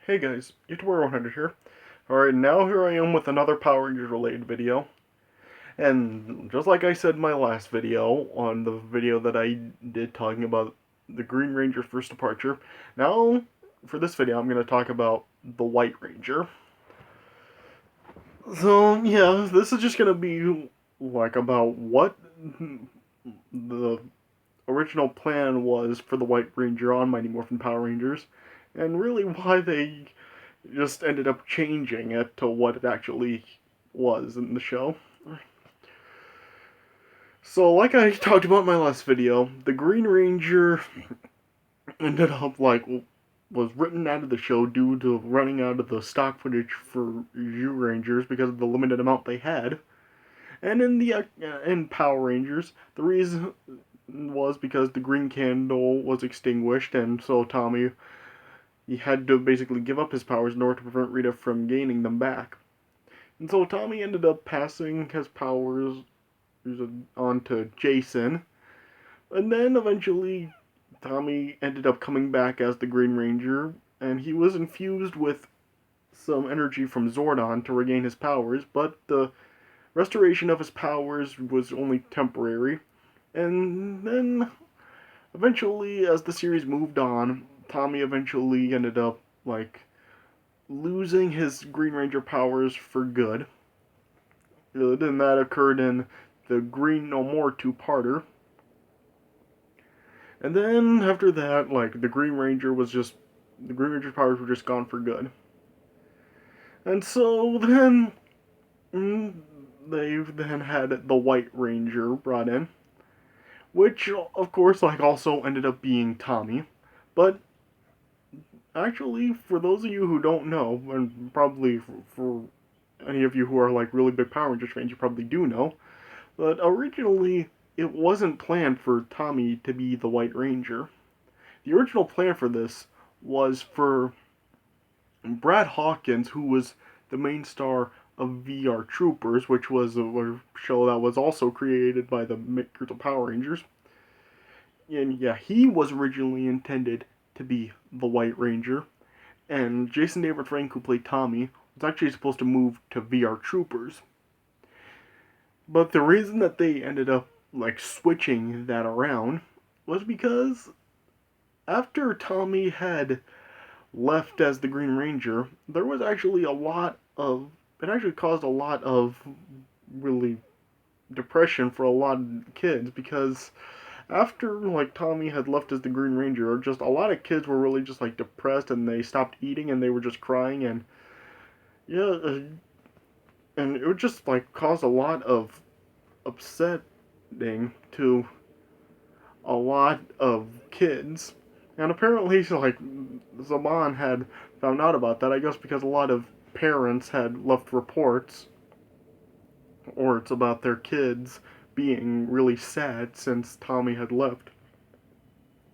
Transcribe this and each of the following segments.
Hey guys, YouTuber 100 here. Alright, now here I am with another Power Rangers related video. And just like I said in my last video, on the video that I did talking about the Green Ranger's first departure, now for this video I'm going to talk about the White Ranger. So yeah, this is just going to be like about what the original plan was for the White Ranger on Mighty Morphin Power Rangers, and really why they just ended up changing it to what it actually was in the show. So, like I talked about in my last video, the Green Ranger ended up was written out of the show due to running out of the stock footage for Zyurangers because of the limited amount they had. And in Power Rangers, the reason was because the green candle was extinguished, and so Tommy he had to basically give up his powers in order to prevent Rita from gaining them back. And so Tommy ended up passing his powers on to Jason. And then eventually Tommy ended up coming back as the Green Ranger, and he was infused with some energy from Zordon to regain his powers, but the restoration of his powers was only temporary. And then eventually, as the series moved on, Tommy eventually ended up losing his Green Ranger powers for good. And that occurred in the Green No More two-parter. And then after that, the Green Ranger's powers were just gone for good. And so then they then had the White Ranger brought in, which of course also ended up being Tommy. But actually, for those of you who don't know, and probably for any of you who are really big Power Rangers fans, you probably do know, but originally it wasn't planned for Tommy to be the White Ranger. The original plan for this was for Brad Hawkins, who was the main star of VR Troopers, which was a show that was also created by the makers of Power Rangers. And yeah, he was originally intended to be the White Ranger, and Jason David Frank, who played Tommy, was actually supposed to move to VR Troopers. But the reason that they ended up switching that around was because after Tommy had left as the Green Ranger, there was actually it actually caused a lot of really depression for a lot of kids, because after Tommy had left as the Green Ranger, just a lot of kids were really just depressed, and they stopped eating, and they were just crying, and yeah, and it would just cause a lot of upsetting to a lot of kids. And apparently Zaman had found out about that, I guess because a lot of parents had left reports about their kids being really sad since Tommy had left.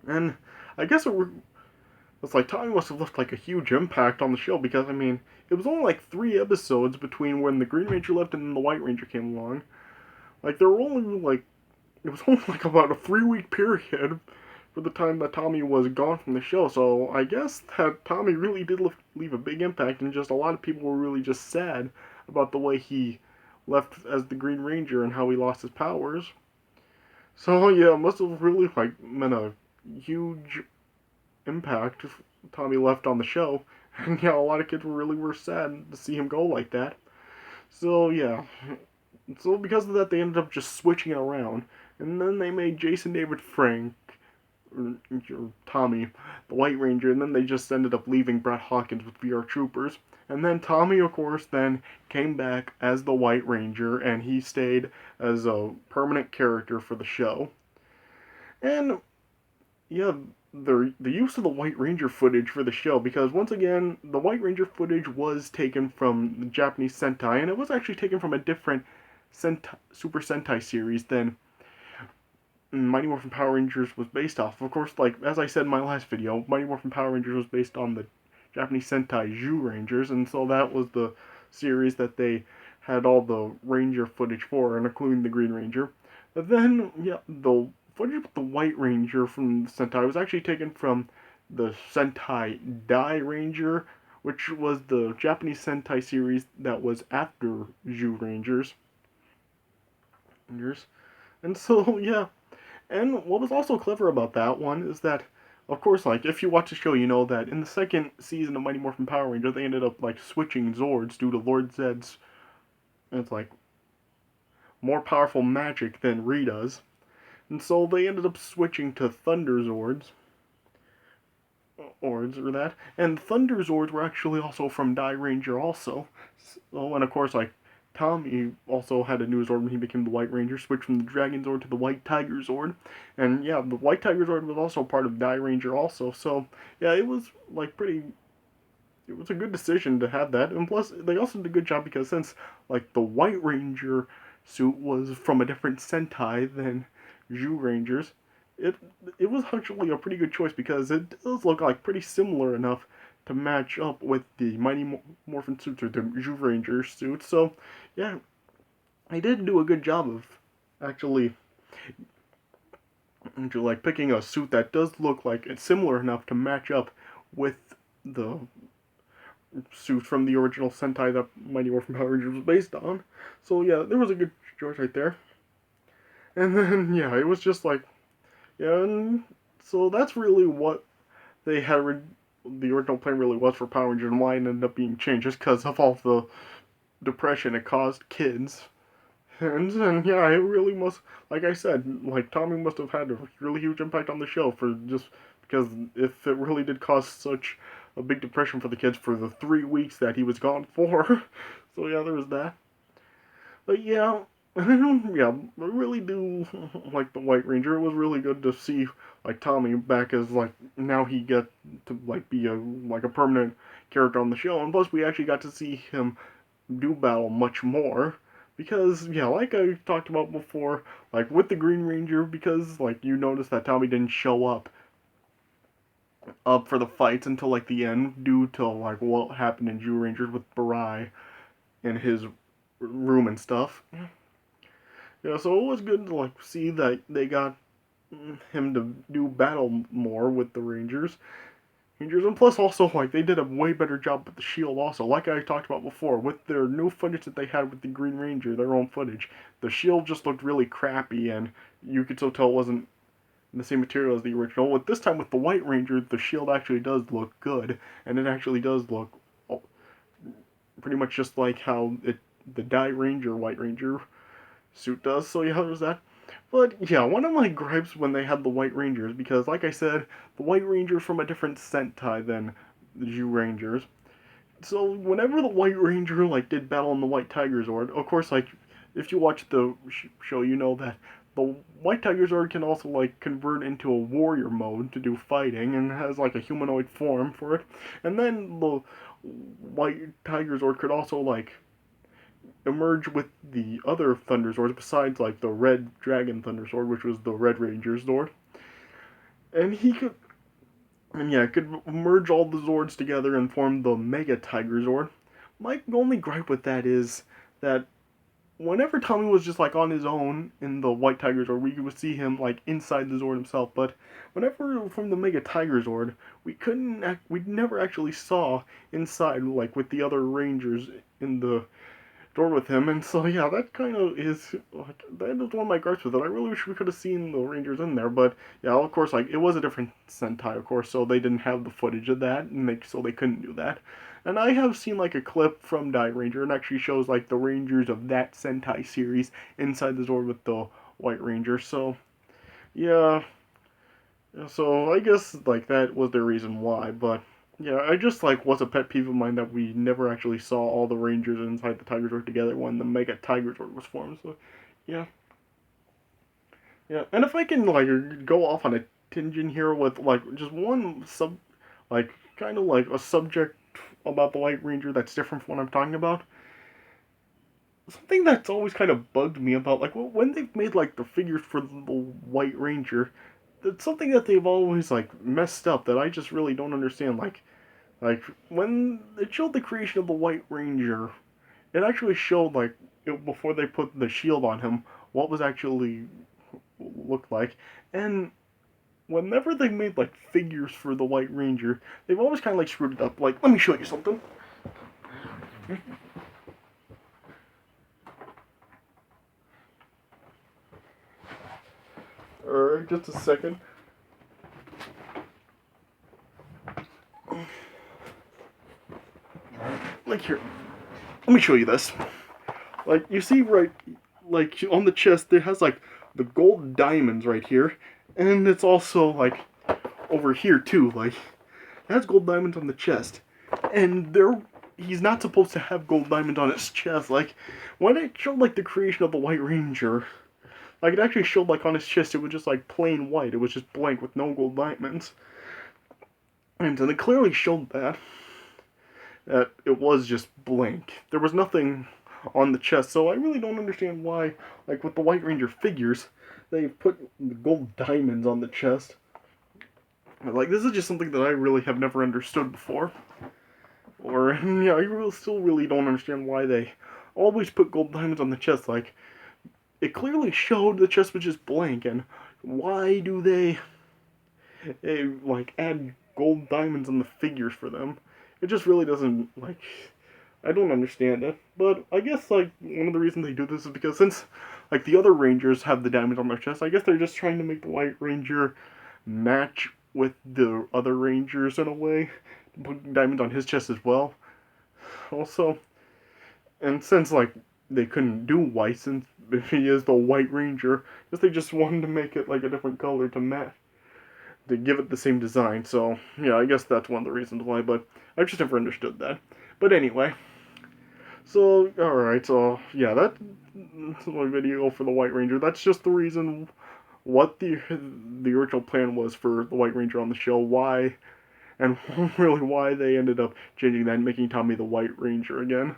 And I guess it's Tommy must have left a huge impact on the show, because I mean, it was only 3 episodes between when the Green Ranger left and then the White Ranger came along. There were only it was only about a 3-week period for the time that Tommy was gone from the show. So I guess that Tommy really did leave a big impact, and just a lot of people were really just sad about the way he left as the Green Ranger and how he lost his powers. So yeah, it must have really meant a huge impact if Tommy left on the show. And yeah, a lot of kids were sad to see him go like that. So yeah, so because of that, they ended up just switching it around, and then they made Jason David Frank, or Tommy, the White Ranger, and then they just ended up leaving Brad Hawkins with VR Troopers. And then Tommy, of course, then came back as the White Ranger, and he stayed as a permanent character for the show. And yeah, the use of the White Ranger footage for the show, because once again, the White Ranger footage was taken from the Japanese Sentai, and it was actually taken from a different Super Sentai series than Mighty Morphin Power Rangers was based off. Of course, as I said in my last video, Mighty Morphin Power Rangers was based on the Japanese Sentai Zyurangers, and so that was the series that they had all the Ranger footage for, and including the Green Ranger. But then, yeah, the footage with the White Ranger from Sentai was actually taken from the Sentai Dai Ranger, which was the Japanese Sentai series that was after Zhu Rangers. And so, yeah. And what was also clever about that one is that, of course, like, if you watch the show, you know that in the second season of Mighty Morphin Power Rangers, they ended up, like, switching Zords due to Lord Zed's, it's like, more powerful magic than Rita's. And so they ended up switching to Thunder Zords. Or that. And Thunder Zords were actually also from Die Ranger also. So, and of course, like, Tommy also had a new Zord when he became the White Ranger, switched from the Dragon Zord to the White Tiger Zord. And yeah, the White Tiger Zord was also part of Die Ranger also. So yeah, it was like pretty. It was a good decision to have that, and plus they also did a good job because since like the White Ranger suit was from a different Sentai than Zhu Rangers, it it was actually a pretty good choice because it does look like pretty similar enough to match up with the Mighty Morphin suits or the Zhu Ranger suits. So yeah, I did do a good job of actually like picking a suit that does look like it's similar enough to match up with the suit from the original Sentai that Mighty Morphin Power Rangers was based on. So yeah, there was a good choice right there. And then yeah, it was just like yeah, and so that's really what they had. The original plan really was for Power Rangers and why it ended up being changed, just because of all the depression it caused kids. And yeah, it really must, like I said, like Tommy must have had a really huge impact on the show for just because if it really did cause such a big depression for the kids for the 3 weeks that he was gone for. So yeah, there was that. But yeah, yeah, I really do like the White Ranger. It was really good to see like Tommy back as like now he get to like be a permanent character on the show, and plus we actually got to see him do battle much more because yeah, like I talked about before, like with the Green Ranger, because like you noticed that Tommy didn't show up for the fights until like the end due to like what happened in Jew Rangers with Barai in his room and stuff. Yeah, so it was good to like see that they got him to do battle more with the Rangers, and plus also like they did a way better job with the shield also. Like I talked about before, with their new footage that they had with the Green Ranger, their own footage, the shield just looked really crappy, and you could still tell it wasn't the same material as the original. With this time with the White Ranger, the shield actually does look good, and it actually does look pretty much just like how the Die Ranger White Ranger suit does. So yeah, there's that. But yeah, one of my gripes when they had the White Rangers, because like I said, the White Rangers from a different Sentai than the Zhu Rangers. So whenever the White Ranger like did battle in the White Tiger Zord, of course, like if you watch the show, you know that the White Tiger Zord can also like convert into a warrior mode to do fighting and has like a humanoid form for it. And then the White Tiger Zord could also like emerge with the other Thunder Zords besides like the Red Dragon Thunder Sword, which was the Red Ranger's Zord. And he could and yeah, could merge all the Zords together and form the Mega Tiger Zord. My only gripe with that is that whenever Tommy was just like on his own in the White Tiger Zord, we would see him like inside the Zord himself. But whenever from the Mega Tiger Zord, we never actually saw inside like with the other Rangers in the door with him, and so yeah, that kind of is like that is one of my gripes with it. I really wish we could have seen the Rangers in there, but yeah, of course, like it was a different Sentai, of course, so they didn't have the footage of that, and so they couldn't do that. And I have seen like a clip from Die Ranger, and actually shows like the Rangers of that Sentai series inside the Zord with the White Ranger. So yeah, so I guess like that was the reason why, but yeah, I just like was a pet peeve of mine that we never actually saw all the Rangers inside the Tiger Zord together when the Mega Tiger Zord was formed. So yeah, yeah, and if I can like go off on a tangent here with like just one like kind of like a subject about the White Ranger that's different from what I'm talking about. Something that's always kind of bugged me about like when they've made like the figures for the White Ranger, it's something that they've always like messed up that I just really don't understand. Like when it showed the creation of the White Ranger, it actually showed like before they put the shield on him what was actually looked like, and whenever they made like figures for the White Ranger, they've always kind of like screwed it up. Like, let me show you something. Alright, just a second. Like here, let me show you this. Like, you see right, like on the chest, it has like the gold diamonds right here, and it's also like over here too. Like, it has gold diamonds on the chest, and he's not supposed to have gold diamonds on his chest. Like, when it showed like the creation of the White Ranger, like it actually showed like on his chest, it was just like plain white. It was just blank with no gold diamonds, and it clearly showed that it was just blank. There was nothing on the chest, so I really don't understand why, like with the White Ranger figures, they put the gold diamonds on the chest. Like, this is just something that I really have never understood before. Or, yeah, still really don't understand why they always put gold diamonds on the chest. Like, it clearly showed the chest was just blank, and why do like, add gold diamonds on the figures for them? It just really doesn't, like, I don't understand it. But I guess, like, one of the reasons they do this is because since, like, the other Rangers have the diamonds on their chest, I guess they're just trying to make the White Ranger match with the other Rangers in a way. Put diamonds on his chest as well. Also, and since, like, they couldn't do white since he is the White Ranger, I guess they just wanted to make it, like, a different color to match. To give it the same design, so, yeah, I guess that's one of the reasons why, but I've just never understood that. But anyway, so, alright, so, yeah, that's my video for the White Ranger. That's just the reason what the original plan was for the White Ranger on the show, why, and really why they ended up changing that and making Tommy the White Ranger again.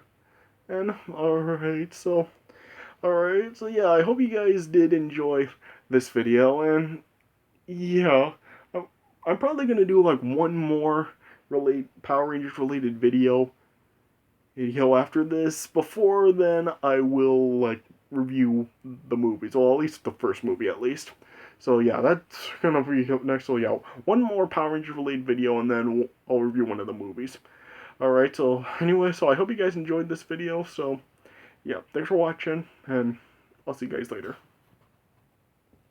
And, alright, so yeah, I hope you guys did enjoy this video, and, yeah, I'm probably gonna do like one more Power Rangers related video after this. Before then, I will like review the movies, well, at least the first movie at least. So yeah, that's gonna be next. So yeah, one more Power Rangers related video, and then I'll review one of the movies. Alright, so anyway, so I hope you guys enjoyed this video. So yeah, thanks for watching, and I'll see you guys later.